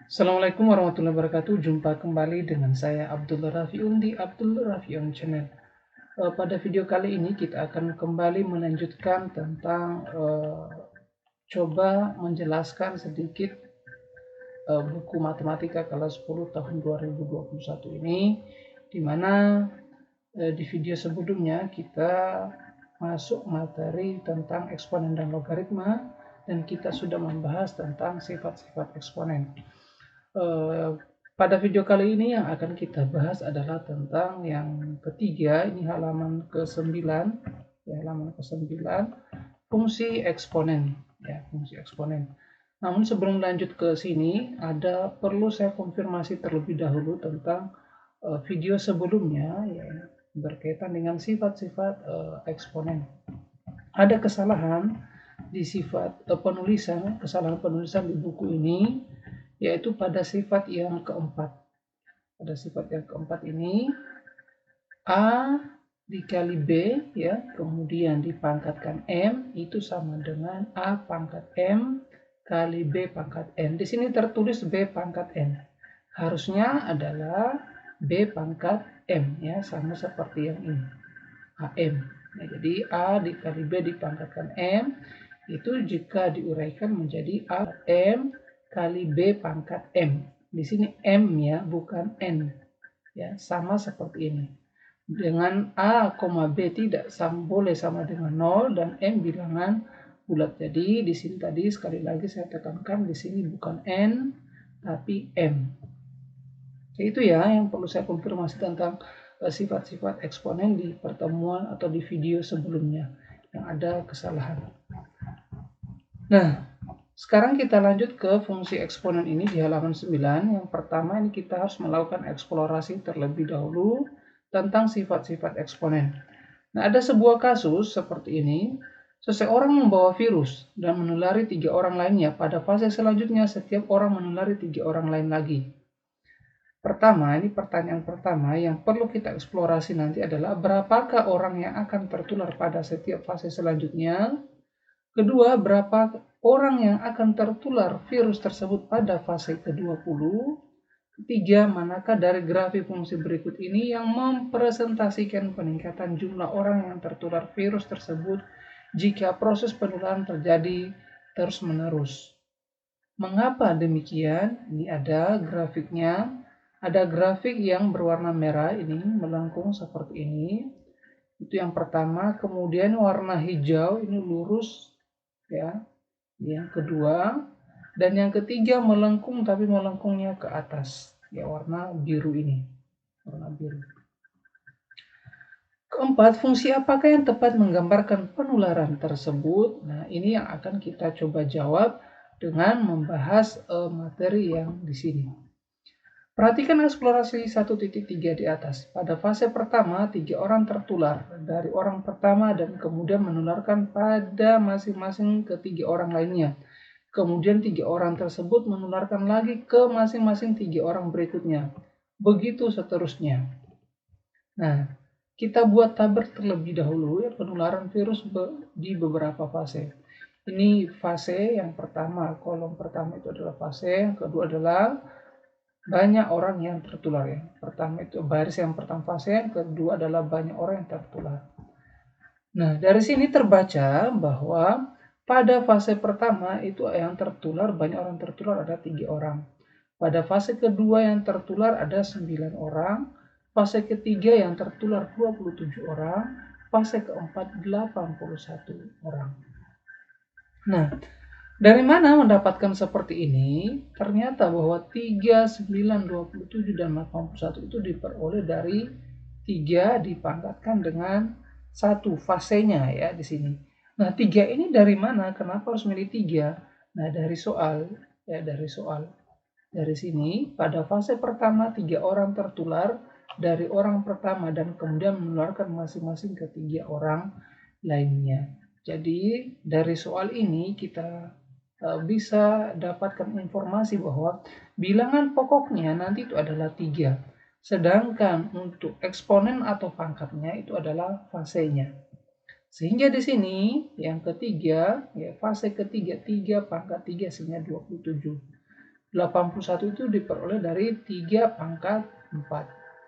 Assalamualaikum warahmatullahi wabarakatuh. Jumpa kembali dengan saya Abdul Rafiun di Abdul Rafiun Channel. Pada video kali ini kita akan kembali melanjutkan tentang coba menjelaskan sedikit buku matematika kelas 10 tahun 2021 ini, di mana di video sebelumnya kita masuk materi tentang eksponen dan logaritma, dan kita sudah membahas tentang sifat-sifat eksponen. Pada video kali ini yang akan kita bahas adalah tentang yang ketiga, ini halaman ke-9, ya, halaman ke-9, fungsi eksponen, ya, fungsi eksponen. Namun sebelum lanjut ke sini, perlu saya konfirmasi terlebih dahulu tentang video sebelumnya, ya, berkaitan dengan sifat-sifat eksponen. Ada kesalahan di sifat penulisan, kesalahan penulisan di buku ini, yaitu pada sifat yang keempat. Pada sifat yang keempat ini, A dikali B, ya, kemudian dipangkatkan M, itu sama dengan A pangkat M kali B pangkat N. Di sini tertulis B pangkat N. Harusnya adalah B pangkat M, ya, sama seperti yang ini, AM. Nah, jadi A dikali B dipangkatkan M, itu jika diuraikan menjadi A M kali B pangkat M. Di sini M, ya, bukan N. Ya, sama seperti ini. Dengan A, B tidak boleh sama dengan 0 dan M bilangan bulat. Jadi di sini tadi sekali lagi saya tekankan, di sini bukan N tapi M. Itu ya yang perlu saya konfirmasi tentang sifat-sifat eksponen di pertemuan atau di video sebelumnya yang ada kesalahan. Nah, sekarang kita lanjut ke fungsi eksponen ini di halaman 9. Yang pertama ini kita harus melakukan eksplorasi terlebih dahulu tentang sifat-sifat eksponen. Nah, ada sebuah kasus seperti ini. Seseorang membawa virus dan menulari 3 orang lainnya. Pada fase selanjutnya setiap orang menulari 3 orang lain lagi. Pertama, ini pertanyaan pertama yang perlu kita eksplorasi nanti adalah berapakah orang yang akan tertular pada setiap fase selanjutnya. Kedua, berapa orang yang akan tertular virus tersebut pada fase ke-20. Ketiga, manakah dari grafik fungsi berikut ini yang mempresentasikan peningkatan jumlah orang yang tertular virus tersebut jika proses penularan terjadi terus-menerus. Mengapa demikian? Ini ada grafiknya. Ada grafik yang berwarna merah ini melengkung seperti ini. Itu yang pertama. Kemudian warna hijau ini lurus, ya, yang kedua, dan yang ketiga melengkung tapi melengkungnya ke atas, ya, warna biru ini, warna biru. Keempat, fungsi apakah yang tepat menggambarkan penularan tersebut? Nah, ini yang akan kita coba jawab dengan membahas materi yang di sini. Perhatikan eksplorasi 1.3 di atas. Pada fase pertama, 3 orang tertular dari orang pertama dan kemudian menularkan pada masing-masing ke 3 orang lainnya. Kemudian 3 orang tersebut menularkan lagi ke masing-masing 3 orang berikutnya. Begitu seterusnya. Nah, kita buat tabel terlebih dahulu, ya, penularan virus di beberapa fase. Ini fase yang pertama, kolom pertama itu adalah fase, yang kedua adalah banyak orang yang tertular, ya. Pertama itu baris yang pertama fase, yang kedua adalah banyak orang yang tertular. Nah, dari sini terbaca bahwa pada fase pertama itu yang tertular, banyak orang tertular ada 3 orang. Pada fase kedua yang tertular ada 9 orang. Fase ketiga yang tertular 27 orang. Fase keempat 81 orang. Nah, dari mana mendapatkan seperti ini? Ternyata bahwa 3, 9, 27, dan 81 itu diperoleh dari 3 dipangkatkan dengan 1 fasenya, ya, di sini. Nah, 3 ini dari mana? Kenapa harus milih 3? Nah, dari soal, ya, dari soal. Dari sini, pada fase pertama 3 orang tertular dari orang pertama dan kemudian menularkan masing-masing ke 3 orang lainnya. Jadi, dari soal ini kita bisa dapatkan informasi bahwa bilangan pokoknya nanti itu adalah 3. Sedangkan untuk eksponen atau pangkatnya itu adalah fasenya. Sehingga di sini yang ketiga, ya, fase ketiga 3 pangkat 3 sehingga 27. 81 itu diperoleh dari 3 pangkat 4.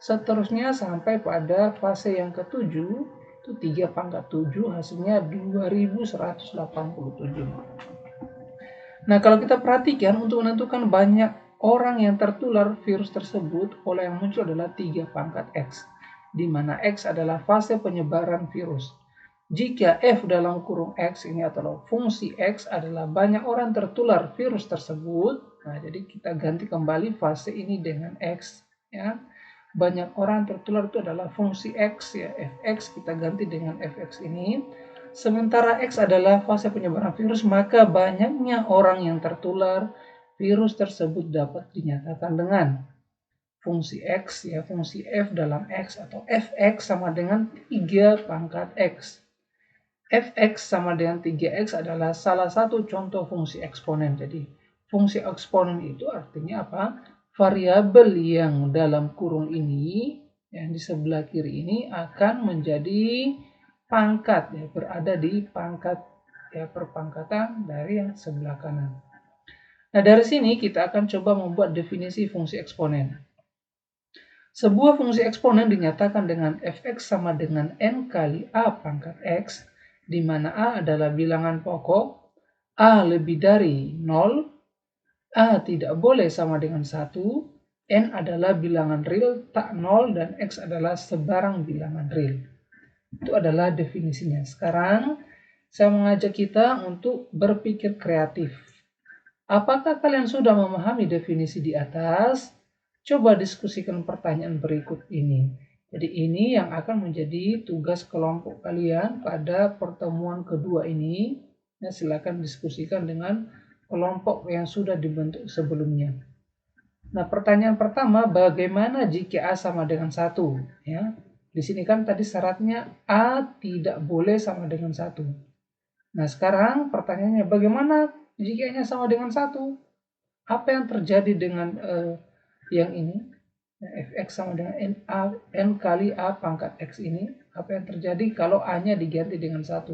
Seterusnya sampai pada fase yang ketujuh, itu 3 pangkat 7 hasilnya 2187. Nah, kalau kita perhatikan untuk menentukan banyak orang yang tertular virus tersebut, pola yang muncul adalah 3 pangkat X, di mana X adalah fase penyebaran virus. Jika F dalam kurung X ini atau fungsi X adalah banyak orang tertular virus tersebut, nah jadi kita ganti kembali fase ini dengan X, ya. Banyak orang tertular itu adalah fungsi X, ya, Fx kita ganti dengan Fx ini. Sementara X adalah fase penyebaran virus, maka banyaknya orang yang tertular virus tersebut dapat dinyatakan dengan fungsi X, ya, fungsi F dalam X atau Fx sama dengan 3 pangkat X. Fx sama dengan 3x adalah salah satu contoh fungsi eksponen. Jadi fungsi eksponen itu artinya apa? Variabel yang dalam kurung ini, yang di sebelah kiri ini akan menjadi pangkat, ya, berada di pangkat, ya, perpangkatan dari yang sebelah kanan. Nah, dari sini kita akan coba membuat definisi fungsi eksponen. Sebuah fungsi eksponen dinyatakan dengan fx sama dengan n kali a pangkat x, di mana a adalah bilangan pokok, a lebih dari 0, a tidak boleh sama dengan 1, n adalah bilangan real tak 0, dan x adalah sebarang bilangan real. Itu adalah definisinya. Sekarang saya mengajak kita untuk berpikir kreatif. Apakah kalian sudah memahami definisi di atas? Coba diskusikan pertanyaan berikut ini. Jadi ini yang akan menjadi tugas kelompok kalian pada pertemuan kedua ini. Ya, silakan diskusikan dengan kelompok yang sudah dibentuk sebelumnya. Nah, pertanyaan pertama, bagaimana jika A sama dengan 1? Ya, di sini kan tadi syaratnya A tidak boleh sama dengan 1. Nah, sekarang pertanyaannya, bagaimana jika nya sama dengan 1? Apa yang terjadi dengan yang ini? Fx sama dengan n kali A pangkat X ini. Apa yang terjadi kalau A-nya diganti dengan 1?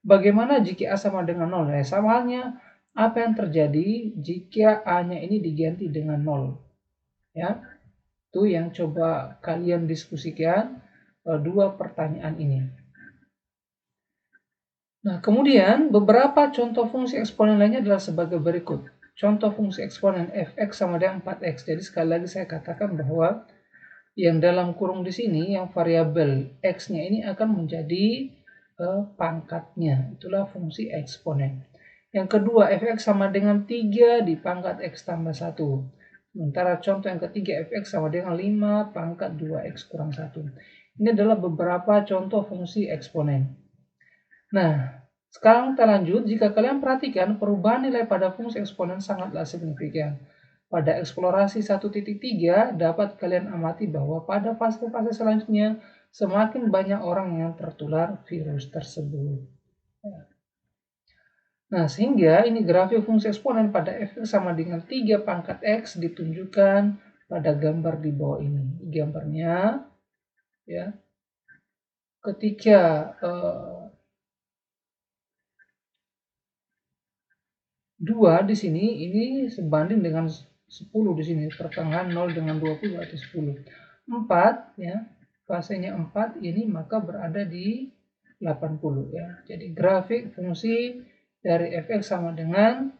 Bagaimana jika A sama dengan 0? Ya, sama halnya, apa yang terjadi jika A-nya ini diganti dengan 0? Ya, itu yang coba kalian diskusikan dua pertanyaan ini. Nah, kemudian beberapa contoh fungsi eksponen lainnya adalah sebagai berikut. Contoh fungsi eksponen fx sama dengan 4x. Jadi sekali lagi saya katakan bahwa yang dalam kurung di sini, yang variabel x-nya ini akan menjadi pangkatnya. Itulah fungsi eksponen. Yang kedua, fx sama dengan 3 di pangkat x tambah 1. Sementara contoh yang ketiga, fx sama dengan 5 pangkat 2x kurang 1. Ini adalah beberapa contoh fungsi eksponen. Nah, sekarang kita lanjut. Jika kalian perhatikan, perubahan nilai pada fungsi eksponen sangatlah signifikan. Pada eksplorasi 1.3 dapat kalian amati bahwa pada fase-fase selanjutnya semakin banyak orang yang tertular virus tersebut. Nah, sehingga ini grafik fungsi eksponen pada f sama dengan 3 pangkat x ditunjukkan pada gambar di bawah ini. Gambarnya, ya, ketika 2 di sini ini sebanding dengan 10 di sini, pertengahan 0 dengan 20 berarti 10. 4, ya, fasenya 4 ini maka berada di 80, ya. Jadi grafik fungsi dari fx sama dengan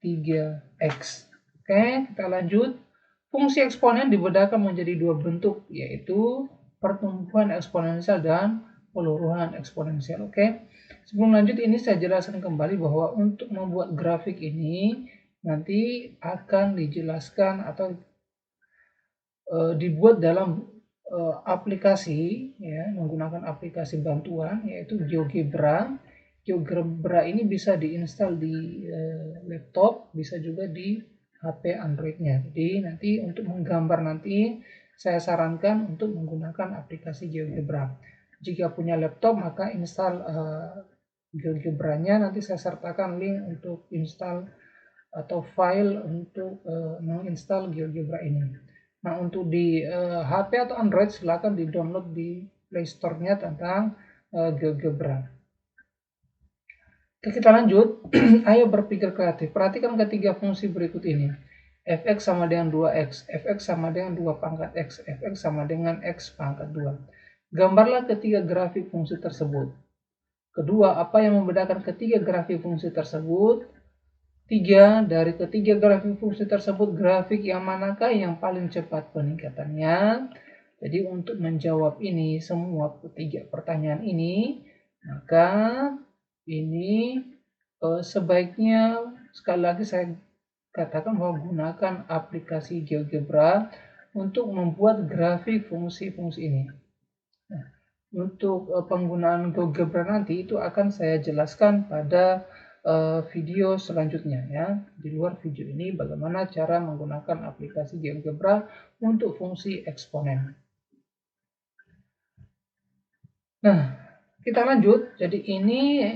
3x. Oke, kita lanjut. Fungsi eksponen dibedakan menjadi dua bentuk, yaitu pertumbuhan eksponensial dan peluruhan eksponensial. Oke. Sebelum lanjut ini saya jelaskan kembali bahwa untuk membuat grafik ini nanti akan dijelaskan atau dibuat dalam aplikasi, ya, menggunakan aplikasi bantuan yaitu GeoGebra. GeoGebra ini bisa diinstal di laptop, bisa juga di HP Android-nya. Jadi nanti untuk menggambar nanti saya sarankan untuk menggunakan aplikasi GeoGebra. Jika punya laptop maka install GeoGebra-nya, nanti saya sertakan link untuk install atau file untuk menginstal GeoGebra ini. Nah, untuk di HP atau Android silakan di-download di Play Store-nya tentang GeoGebra. Oke, kita lanjut. Ayo berpikir kreatif. Perhatikan ketiga fungsi berikut ini. fx sama dengan 2x, fx sama dengan 2 pangkat x, fx sama dengan x pangkat 2. Gambarlah ketiga grafik fungsi tersebut. Kedua, apa yang membedakan ketiga grafik fungsi tersebut? Dari ketiga grafik fungsi tersebut, grafik yang manakah yang paling cepat peningkatannya? Jadi untuk menjawab ini semua ketiga pertanyaan ini, maka ini sebaiknya sekali lagi saya katakan bahwa gunakan aplikasi GeoGebra untuk membuat grafik fungsi-fungsi ini. Nah, untuk penggunaan GeoGebra nanti itu akan saya jelaskan pada video selanjutnya ya. Di luar video ini bagaimana cara menggunakan aplikasi GeoGebra untuk fungsi eksponen. Nah, kita lanjut. Jadi ini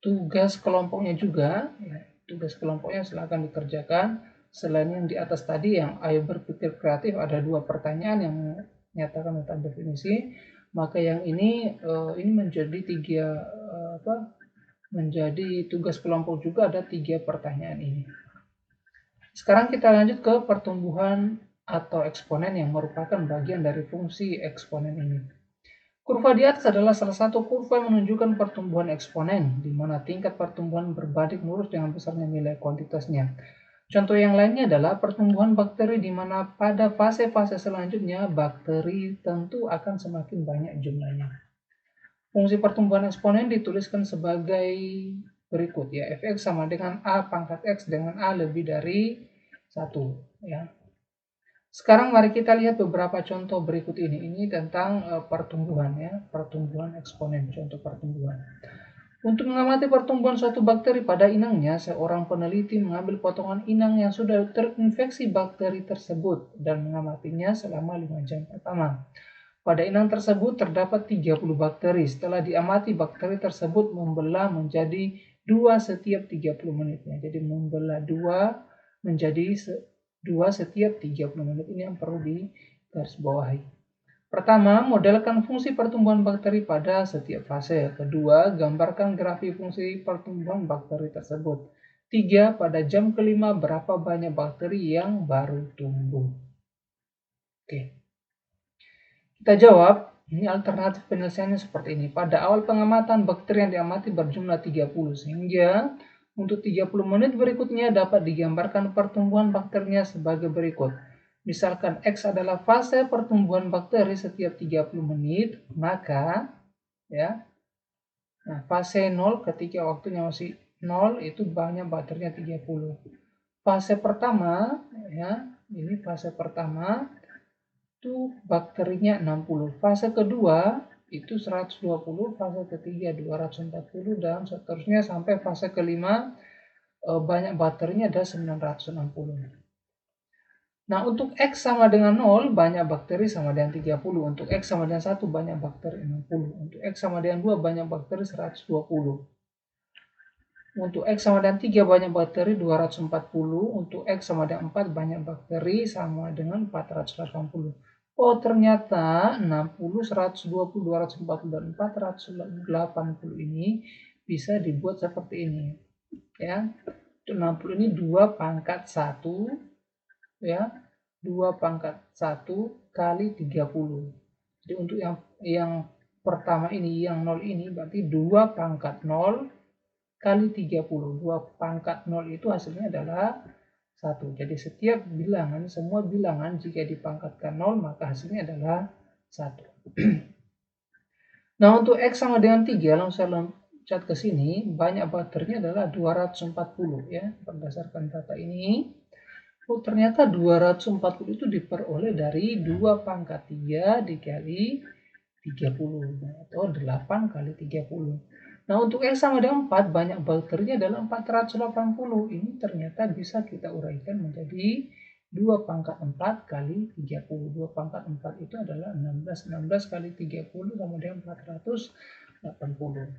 tugas kelompoknya juga. Tugas kelompoknya silakan dikerjakan. Selain yang di atas tadi yang ayo berpikir kreatif, ada 2 pertanyaan yang menyatakan tentang definisi. Maka yang ini menjadi menjadi tugas kelompok juga, ada 3 pertanyaan ini. Sekarang kita lanjut ke pertumbuhan atau eksponen yang merupakan bagian dari fungsi eksponen ini. Kurva di atas adalah salah satu kurva yang menunjukkan pertumbuhan eksponen, di mana tingkat pertumbuhan berbanding lurus dengan besarnya nilai kuantitasnya. Contoh yang lainnya adalah pertumbuhan bakteri, di mana pada fase-fase selanjutnya bakteri tentu akan semakin banyak jumlahnya. Fungsi pertumbuhan eksponen dituliskan sebagai berikut ya, fx sama dengan a pangkat x dengan a lebih dari 1 ya. Sekarang mari kita lihat beberapa contoh berikut ini. Ini tentang pertumbuhan ya, pertumbuhan eksponen, contoh pertumbuhan. Untuk mengamati pertumbuhan suatu bakteri pada inangnya, seorang peneliti mengambil potongan inang yang sudah terinfeksi bakteri tersebut dan mengamatinya selama 5 jam pertama. Pada inang tersebut terdapat 30 bakteri. Setelah diamati, bakteri tersebut membelah menjadi 2 setiap 30 menitnya. Jadi membelah 2 menjadi 2 setiap 30 menit. Ini yang perlu digarisbawahi. Pertama, modelkan fungsi pertumbuhan bakteri pada setiap fase. Kedua, gambarkan grafik fungsi pertumbuhan bakteri tersebut. 3, pada jam kelima berapa banyak bakteri yang baru tumbuh. Oke. Kita jawab, ini alternatif penyelesaiannya seperti ini. Pada awal pengamatan, bakteri yang diamati berjumlah 30, sehingga untuk 30 menit berikutnya dapat digambarkan pertumbuhan bakterinya sebagai berikut. Misalkan X adalah fase pertumbuhan bakteri setiap 30 menit, maka ya, nah, fase 0 ketika waktunya masih 0 itu banyak bakterinya 30. Fase pertama, ya, ini fase pertama, itu bakterinya 60. Fase kedua itu 120, fase ketiga 240 dan seterusnya sampai fase kelima banyak bakterinya ada 960. Nah, untuk X sama dengan 0 banyak bakteri sama dengan 30. Untuk X sama dengan 1 banyak bakteri 60. Untuk X sama dengan 2 banyak bakteri 120. Untuk X sama dengan 3 banyak bakteri 240. Untuk X sama dengan 4 banyak bakteri sama dengan 480. Oh, ternyata 60, 120, 240, dan 480 ini bisa dibuat seperti ini. Ya. Untuk 60 ini 2 pangkat 1 ya. 2 pangkat 1 kali 30. Jadi untuk yang pertama ini, yang 0 ini berarti 2 pangkat 0 kali 30. 2 pangkat 0 itu hasilnya adalah 1. Jadi setiap bilangan, semua bilangan jika dipangkatkan 0 maka hasilnya adalah 1. Nah, untuk X sama dengan 3, langsung saya loncat ke sini, banyak bakterinya adalah 240 ya, berdasarkan data ini. Oh, ternyata 240 itu diperoleh dari 2 pangkat 3 dikali 30 atau 8 kali 30. Nah, untuk X sama dengan 4, banyak bakterinya adalah 480. Ini ternyata bisa kita uraikan menjadi 2 pangkat 4 kali 30. 2 pangkat 4 itu adalah 16. 16 kali 30 sama dengan 480.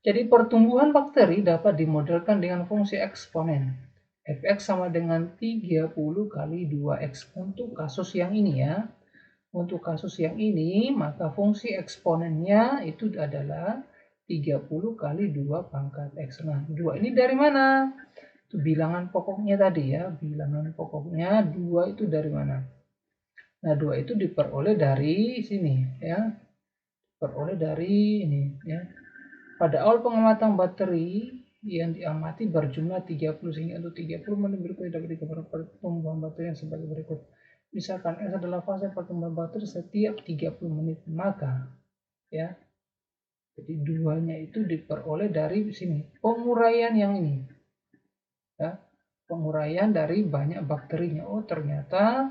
Jadi pertumbuhan bakteri dapat dimodelkan dengan fungsi eksponen. Fx sama dengan 30 kali 2x. Untuk kasus yang ini ya. Untuk kasus yang ini, maka fungsi eksponennya itu adalah 30 kali 2 pangkat X. Nah, 2 ini dari mana? Itu bilangan pokoknya tadi ya, bilangan pokoknya 2 itu dari mana? Nah, 2 itu diperoleh dari sini ya. Diperoleh dari ini ya. Pada awal pengamatan bakteri yang diamati berjumlah 30 sehingga untuk 30 menit berikutnya dapat digambarkan pertumbuhan bakteri yang sebagai berikut. Misalkan S adalah fase pertumbuhan bakteri setiap 30 menit, maka ya. Jadi duanya itu diperoleh dari sini. Penguraian yang ini. Ya, penguraian dari banyak bakterinya. Oh, ternyata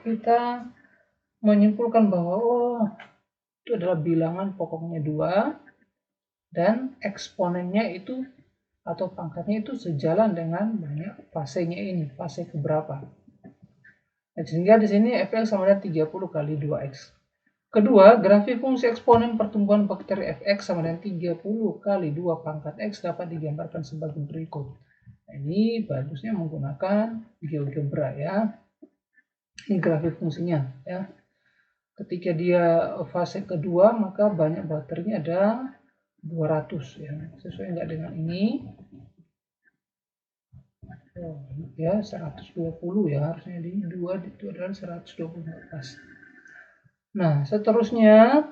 kita menyimpulkan bahwa itu adalah bilangan pokoknya 2 dan eksponennya itu atau pangkatnya itu sejalan dengan banyak fasenya ini, fase keberapa. Nah, sehingga di sini Fx sama dengan 30 kali 2x. Kedua, grafik fungsi eksponen pertumbuhan bakteri Fx sama dengan 30 kali 2 pangkat x dapat digambarkan sebagai berikut. Nah, ini bagusnya menggunakan GeoGebra ya. Ini grafik fungsinya ya. Ketika dia fase kedua, maka banyak bakterinya ada 200 ya. Sesuai enggak dengan ini? Oh, ya 120 ya, harusnya di 2 itu adalah 120 pas. Nah, seterusnya,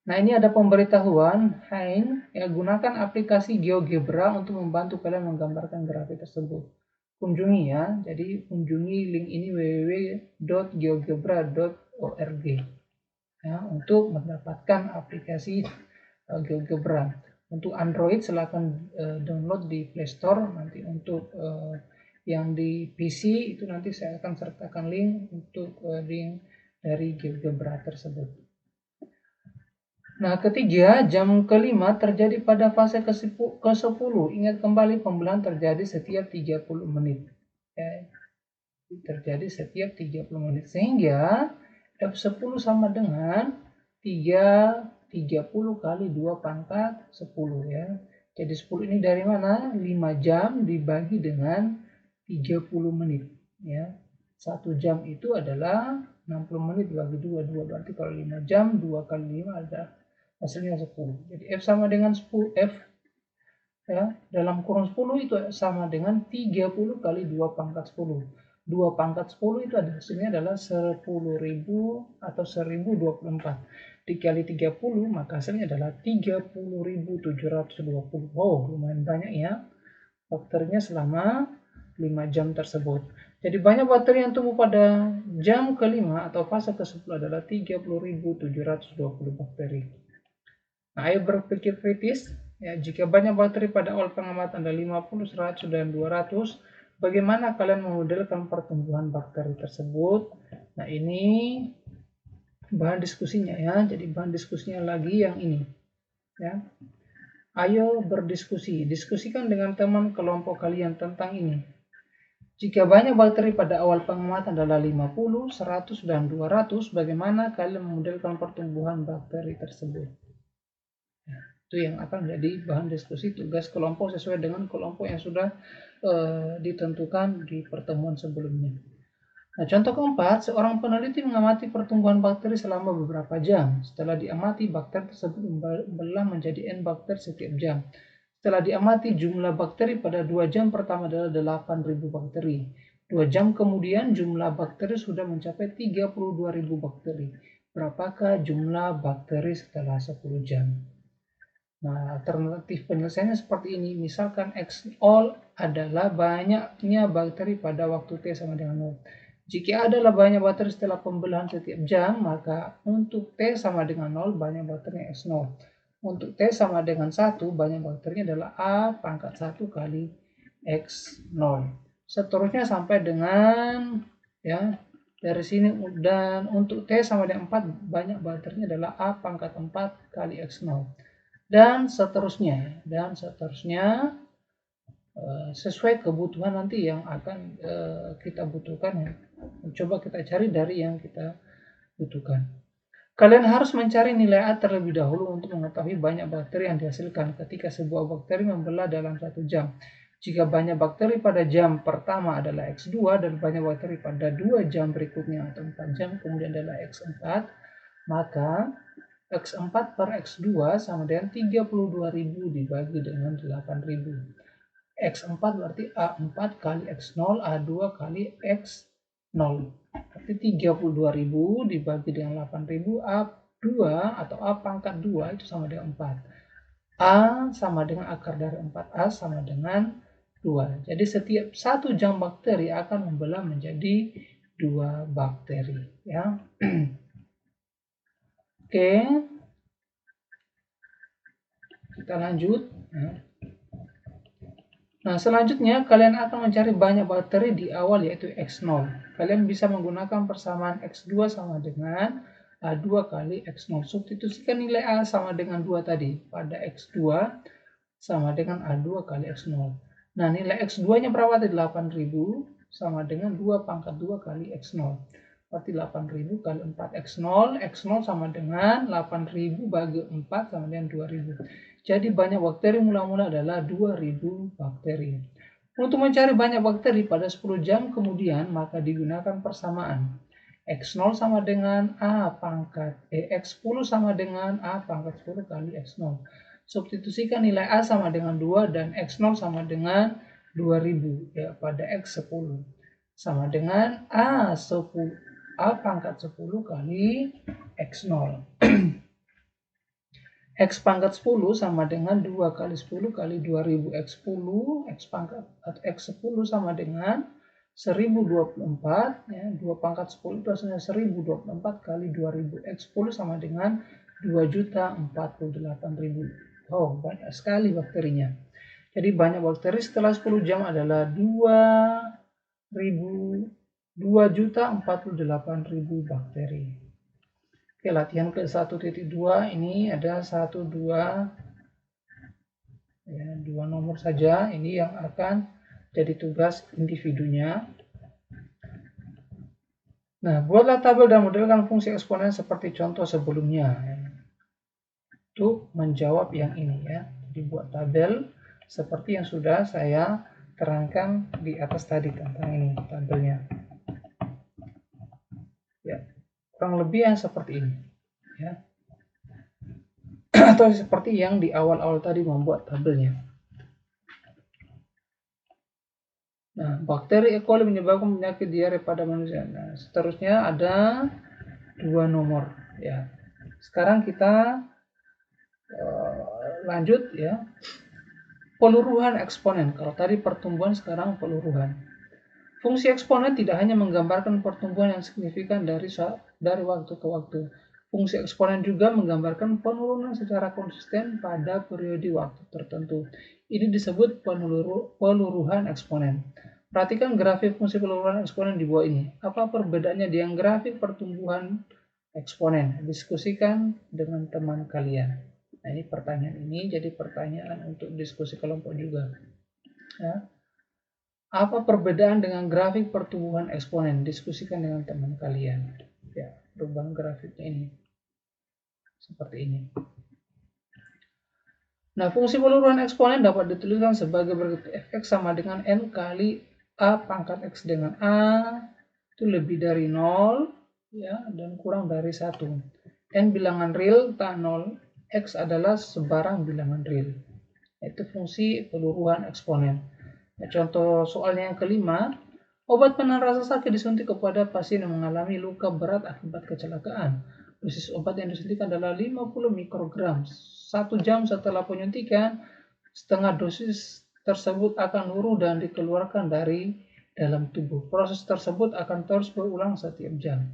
nah ini ada pemberitahuan, Hein, ya gunakan aplikasi GeoGebra untuk membantu kalian menggambarkan grafik tersebut. Kunjungi ya, jadi kunjungi link ini www.geogebra.org ya, untuk mendapatkan aplikasi GeoGebra. Untuk Android silahkan download di Play Store. Nanti untuk yang di PC itu nanti saya akan sertakan link untuk link dari GeoGebra tersebut. Nah, ketiga, jam kelima terjadi pada fase ke-10. Ingat kembali pembelahan terjadi setiap 30 menit. Ya, terjadi setiap 30 menit. Sehingga F10 sama dengan 30 kali 2 pangkat 10 ya. Jadi 10 ini dari mana? 5 jam dibagi dengan 30 menit ya. 1 jam itu adalah 60 menit dibagi 2 berarti kalau 5 jam 2 kali 5 ada hasilnya 10. Jadi F sama dengan 10 F ya, dalam kurung 10 itu sama dengan 30 kali 2 pangkat 10. 2 pangkat 10 itu hasilnya adalah 10.000 atau 1024. Dikali 30 maka hasilnya adalah 30.720. Wow, lumayan banyak ya bakterinya selama 5 jam tersebut. Jadi banyak bakteri yang tumbuh pada jam kelima atau fase ke-10 adalah 30.720 bakteri. Nah, ayo berpikir kritis. Ya, jika banyak bakteri pada awal pengamatan ada 50, 100, dan 200, bagaimana kalian memodelkan pertumbuhan bakteri tersebut? Nah, ini bahan diskusinya ya. Jadi bahan diskusinya lagi yang ini. Ya. Ayo berdiskusi. Diskusikan dengan teman kelompok kalian tentang ini. Jika banyak bakteri pada awal pengamatan adalah 50, 100, dan 200, bagaimana kalian memodelkan pertumbuhan bakteri tersebut? Itu yang akan menjadi bahan diskusi tugas kelompok sesuai dengan kelompok yang sudah ditentukan di pertemuan sebelumnya. Nah, contoh keempat, seorang peneliti mengamati pertumbuhan bakteri selama beberapa jam. Setelah diamati, bakteri tersebut membelah menjadi N bakteri setiap jam. Setelah diamati, jumlah bakteri pada 2 jam pertama adalah 8.000 bakteri. 2 jam kemudian, jumlah bakteri sudah mencapai 32.000 bakteri. Berapakah jumlah bakteri setelah 10 jam? Nah, alternatif penyelesaiannya seperti ini. Misalkan X all adalah banyaknya bakteri pada waktu T sama dengan 0. Jika adalah banyak bakteri setelah pembelahan setiap jam, maka untuk T sama dengan 0, banyak bakterinya X0. Untuk T sama dengan 1, banyak bakterinya adalah A pangkat 1 kali X0. Seterusnya sampai dengan ya dari sini, dan untuk T sama dengan 4, banyak bakterinya adalah A pangkat 4 kali X0. Dan seterusnya sesuai kebutuhan nanti yang akan kita butuhkan. Coba kita cari dari yang kita butuhkan. Kalian harus mencari nilai A terlebih dahulu untuk mengetahui banyak bakteri yang dihasilkan ketika sebuah bakteri membelah dalam 1 jam. Jika banyak bakteri pada jam pertama adalah X2 dan banyak bakteri pada 2 jam berikutnya atau 4 jam kemudian adalah X4, maka X4 per X2 sama dengan 32.000 dibagi dengan 8.000. X4 berarti A4 kali X0, A2 kali X0. Berarti 32.000 dibagi dengan 8.000, A2 atau A pangkat 2 itu sama dengan 4. A sama dengan akar dari 4A sama dengan 2. Jadi setiap 1 jam bakteri akan membelah menjadi 2 bakteri. Ya. Oke, kita lanjut. Nah, selanjutnya kalian akan mencari banyak bakteri di awal yaitu X0. Kalian bisa menggunakan persamaan X2 sama dengan A2 kali X0. Substitusikan nilai A sama dengan 2 tadi pada X2 sama dengan A2 kali X0. Nah, nilai X2-nya berapa tadi? 8.000 sama dengan 2 pangkat 2 kali X0. Berarti 8.000 kali 4 X0. X0 sama dengan 8.000 bagi 4 sama dengan 2.000. Jadi banyak bakteri mula-mula adalah 2.000 bakteri. Untuk mencari banyak bakteri pada 10 jam kemudian, maka digunakan persamaan. X0 sama dengan A pangkat X10 sama dengan A pangkat 10 kali X0. Substitusikan nilai A sama dengan 2 dan X0 sama dengan 2000 ya pada X10 sama dengan A10 A pangkat 10 kali X0. X pangkat 10 sama dengan 2 kali 10 kali 2000 X10, X pangkat atau X10 sama dengan 1024 ya, 2 pangkat 10 itu hasilnya 1024 kali 2000 X10 sama dengan 2.048.000. Oh, banyak sekali bakterinya. Jadi banyak bakteri setelah 10 jam adalah 2.048.000 bakteri. Oke, latihan ke 1.2 ini ada 1, 2 ya, 2 nomor saja ini yang akan jadi tugas individunya. Nah, buatlah tabel dan modelkan fungsi eksponen seperti contoh sebelumnya. Untuk menjawab yang ini ya. Jadi buat tabel seperti yang sudah saya terangkan di atas tadi tentang ini tabelnya. Ya, kurang lebih yang seperti ini ya. Atau seperti yang di awal-awal tadi membuat tabelnya. Nah, bakteri E. coli menyebabkan penyakit diare pada manusia. Nah, seterusnya ada 2 nomor ya. Sekarang kita lanjut ya. Peluruhan eksponen. Kalau tadi pertumbuhan, sekarang peluruhan. Fungsi eksponen tidak hanya menggambarkan pertumbuhan yang signifikan dari waktu ke waktu. Fungsi eksponen juga menggambarkan penurunan secara konsisten pada periode waktu tertentu. Ini disebut peluruhan eksponen. Perhatikan grafik fungsi peluruhan eksponen di bawah ini. Apa perbedaannya dengan grafik pertumbuhan eksponen? Diskusikan dengan teman kalian. Nah, ini pertanyaan ini jadi pertanyaan untuk diskusi kelompok juga. Ya. Apa perbedaan dengan grafik pertumbuhan eksponen? Diskusikan dengan teman kalian. Ya, perubahan grafiknya ini. Seperti ini. Nah, fungsi peluruhan eksponen dapat dituliskan sebagai berikut. Fx sama dengan N kali A pangkat X dengan A itu lebih dari 0 ya, dan kurang dari 1. N bilangan real tak 0. X adalah sebarang bilangan real. Itu fungsi peluruhan eksponen. Nah, contoh soalnya yang kelima, obat penahan rasa sakit disuntik kepada pasien yang mengalami luka berat akibat kecelakaan. Dosis obat yang disuntikan adalah 50 mikrogram. 1 jam setelah penyuntikan, setengah dosis tersebut akan luruh dan dikeluarkan dari dalam tubuh. Proses tersebut akan terus berulang setiap jam.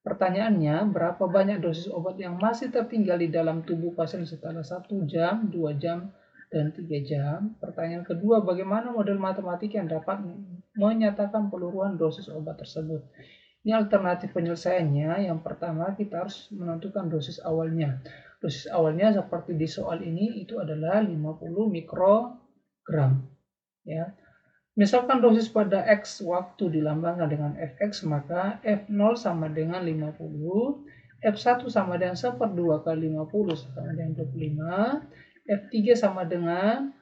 Pertanyaannya, berapa banyak dosis obat yang masih tertinggal di dalam tubuh pasien setelah 1 jam, 2 jam, dan 3 jam? Pertanyaan kedua, bagaimana model matematik yang dapat menyatakan peluruhan dosis obat tersebut? Ini alternatif penyelesaiannya. Yang pertama, kita harus menentukan dosis awalnya. Dosis awalnya seperti di soal ini itu adalah 50 mikrogram. Ya. Misalkan dosis pada X waktu dilambangkan dengan Fx, maka F0 sama dengan 50, F1 sama dengan 1/2 kali 50 sama dengan 25, F3 sama dengan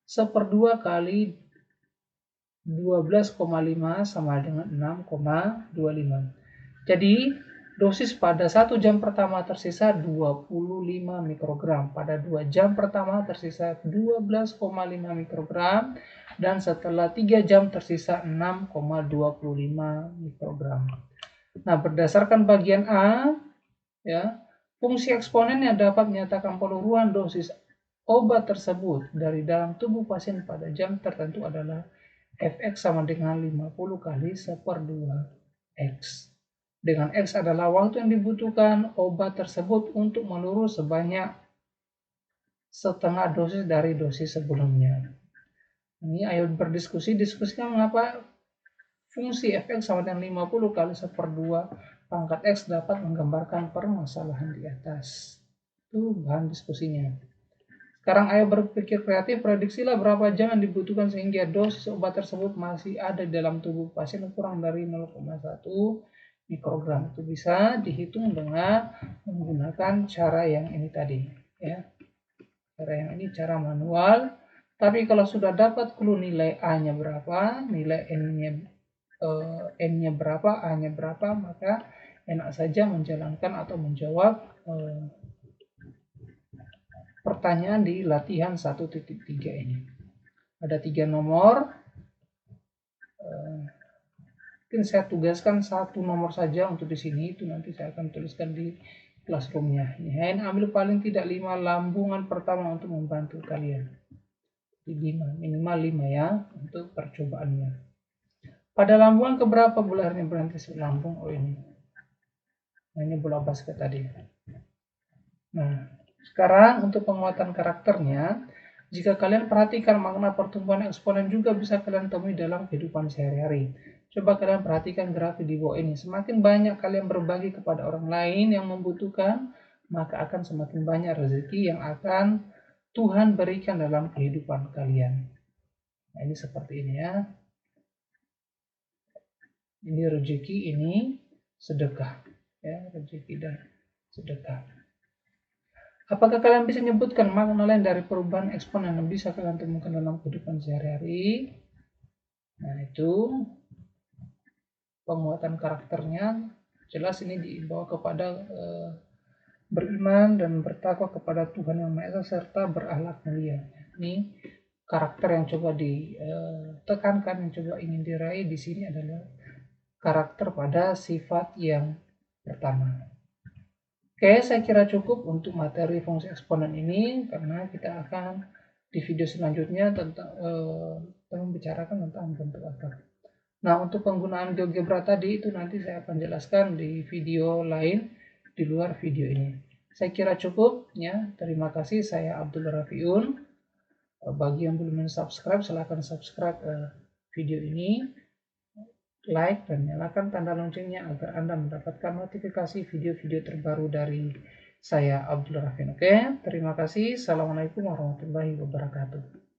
1/2 kali 12,5 sama dengan 6,25. Jadi Dosis pada 1 jam pertama tersisa 25 mikrogram, pada 2 jam pertama tersisa 12,5 mikrogram, dan setelah 3 jam tersisa 6,25 mikrogram. Nah, berdasarkan bagian A, ya, fungsi eksponen yang dapat menyatakan peluruhan dosis obat tersebut dari dalam tubuh pasien pada jam tertentu adalah Fx sama dengan 50 kali 1/2 X. Dengan X adalah waktu yang dibutuhkan obat tersebut untuk meluruh sebanyak setengah dosis dari dosis sebelumnya. Ini ayo berdiskusi, diskusikan mengapa fungsi Fx sama dengan 50 kali 1/2 X dapat menggambarkan permasalahan di atas. Itu bahan diskusinya. Sekarang ayo berpikir kreatif, prediksilah berapa jam yang dibutuhkan sehingga dosis obat tersebut masih ada di dalam tubuh pasien kurang dari 0,1 mikrogram. Itu bisa dihitung dengan menggunakan cara yang ini tadi, ya. Cara yang ini cara manual. Tapi kalau sudah dapat clue nilai A-nya berapa, nilai N-nya berapa, A-nya berapa, maka enak saja menjalankan atau menjawab pertanyaan di latihan 1.3 ini. Ada 3 nomor. Mungkin saya tugaskan 1 nomor saja untuk di sini, itu nanti saya akan tuliskan di classroomnya. Ini ambil paling tidak 5 lambungan pertama untuk membantu kalian. 5, minimal 5 ya untuk percobaannya. Pada lambungan keberapa bulannya berhenti lambung? Oh ini. Nah, ini bola basket tadi. Nah, sekarang untuk penguatan karakternya, jika kalian perhatikan makna pertumbuhan eksponen juga bisa kalian temui dalam kehidupan sehari-hari. Coba kalian perhatikan grafik di bawah ini. Semakin banyak kalian berbagi kepada orang lain yang membutuhkan, maka akan semakin banyak rezeki yang akan Tuhan berikan dalam kehidupan kalian. Nah, ini seperti ini ya. Ini rezeki, ini sedekah. Ya, rezeki dan sedekah. Apakah kalian bisa menyebutkan makna lain dari perubahan eksponen yang bisa kalian temukan dalam kehidupan sehari-hari? Nah, itu penguatan karakternya. Jelas ini dibawa kepada beriman dan bertakwa kepada Tuhan Yang Maha Esa serta berakhlak mulia. Ini karakter yang coba ditekankan, yang coba ingin diraih di sini adalah karakter pada sifat yang pertama. Oke, saya kira cukup untuk materi fungsi eksponen ini karena kita akan di video selanjutnya tentang membicarakan tentang bentuk akar. Nah, untuk penggunaan GeoGebra tadi itu nanti saya akan jelaskan di video lain di luar video ini. Saya kira cukup ya. Terima kasih. Saya Abdul Rafiun. Bagi yang belum subscribe, silahkan subscribe video ini, like dan nyalakan tanda loncengnya agar Anda mendapatkan notifikasi video-video terbaru dari saya Abdul Rafiun. Oke, terima kasih. Assalamualaikum warahmatullahi wabarakatuh.